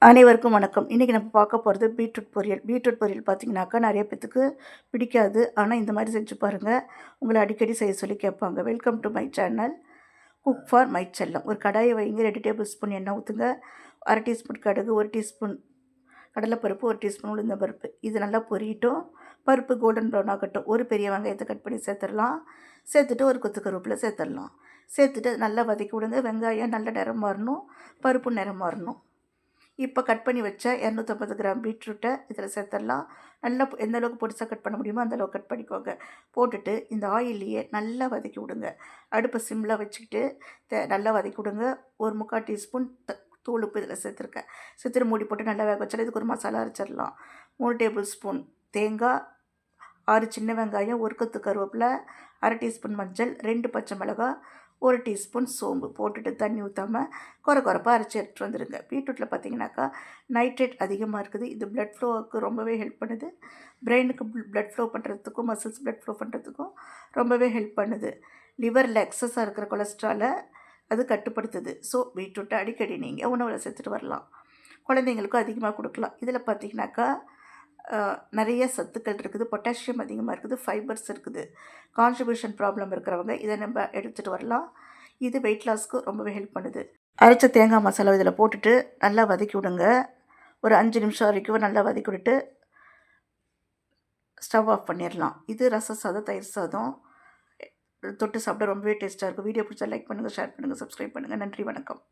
அனைவருக்கும் வணக்கம். இன்றைக்கி நம்ம பார்க்க போகிறது பீட்ரூட் பொரியல். பீட்ரூட் பொரியல் பார்த்திங்கனாக்கா நிறைய பேத்துக்கு பிடிக்காது. ஆனால் இந்த மாதிரி செஞ்சு பாருங்கள், உங்களை அடிக்கடி செய்ய சொல்லி கேட்பாங்க. Welcome to my channel cook for my செல்லம். ஒரு கடாயை வைங்க, 2 டேபிள் ஸ்பூன் எண்ணெய் ஊற்றுங்க, 1/2 டீஸ்பூன் கடுகு, 1 டீஸ்பூன் கடலைப்பருப்பு, 1 டீஸ்பூன் உளுந்தம்பருப்பு. இது நல்லா பொரியட்டும். பருப்பு கோல்டன் ப்ரௌன் ஆகட்டும். ஒரு பெரிய வெங்காயத்தை கட் பண்ணி சேர்த்துடலாம். சேர்த்துட்டு ஒரு கொத்து கருவேப்பிலை சேர்த்துடலாம். சேர்த்துட்டு நல்லா வதக்கி விடுங்க. வெங்காயம் நல்ல நிறம் மாறணும், பருப்பு நிறம் மாறணும். இப்போ கட் பண்ணி வச்ச 250 கிராம் பீட்ரூட்டை இதில் சேர்த்துடலாம். நல்லா எந்த அளவுக்கு பொடிசாக கட் பண்ண முடியுமோ அந்தளவுக்கு கட் பண்ணிக்கோங்க. போட்டுட்டு இந்த ஆயிலையே நல்லா வதக்கி விடுங்க. அடுப்பை சிம்மில் வச்சுக்கிட்டு நல்லா வதக்கி விடுங்க. ஒரு 3/4 டீஸ்பூன் தூள் உப்பு இதில் சேர்த்துருக்கேன். சேர்த்துட்டு மூடி போட்டு நல்லா வேக வச்சாலும் இதுக்கு ஒரு மசாலா அரைச்சிடலாம். 3 டேபிள் ஸ்பூன் தேங்காய், 6 சின்ன வெங்காயம், 1 கொத்து கருவேப்பிலை, 1/2 டீஸ்பூன் மஞ்சள், 2 பச்சை மிளகாய், 1 டீஸ்பூன் சோம்பு போட்டுட்டு தண்ணி ஊற்றாமல் குறைப்பாக அரைச்சி எடுத்துகிட்டு வந்துடுங்க. பீட்ரூட்டில் பார்த்தீங்கன்னாக்கா நைட்ரேட் அதிகமாக இருக்குது. இது பிளட் ஃப்ளோவுக்கு ரொம்பவே ஹெல்ப் பண்ணுது. பிரெயினுக்கு பிளட் ஃப்ளோ பண்ணுறதுக்கும், மசில்ஸ் பிளட் ஃப்ளோ பண்ணுறதுக்கும் ரொம்பவே ஹெல்ப் பண்ணுது. லிவரில் எக்ஸஸாக இருக்கிற கொலஸ்ட்ராலை அது கட்டுப்படுத்துது. ஸோ பீட்ரூட்டை அடிக்கடி நீங்கள் உணவில் சேர்த்துட்டு வரலாம். குழந்தைங்களுக்கும் அதிகமாக கொடுக்கலாம். இதில் பார்த்தீங்கன்னாக்கா நிறைய சத்துக்கள் இருக்குது. பொட்டாசியம் அதிகமாக இருக்குது, ஃபைபர்ஸ் இருக்குது. கான்ஸ்டிபேஷன் ப்ராப்ளம் இருக்கிறவங்க இதை நம்ம எடுத்துகிட்டு வரலாம். இது வெயிட் லாஸ்க்கு ரொம்பவே ஹெல்ப் பண்ணுது. அரைச்ச தேங்காய் மசாலா இதில் போட்டுட்டு நல்லா வதக்கி விடுங்க. ஒரு 5 நிமிஷம் வரைக்கும் நல்லா வதக்கி விட்டுட்டு ஸ்டவ் ஆஃப் பண்ணிடலாம். இது ரச சாதம், தயிர் சாதம் தொட்டு சாப்பிட ரொம்பவே டேஸ்ட்டாக இருக்கும். வீடியோ பிடிச்சா லைக் பண்ணுங்கள், ஷேர் பண்ணுங்கள், சப்ஸ்கிரைப் பண்ணுங்கள். நன்றி, வணக்கம்.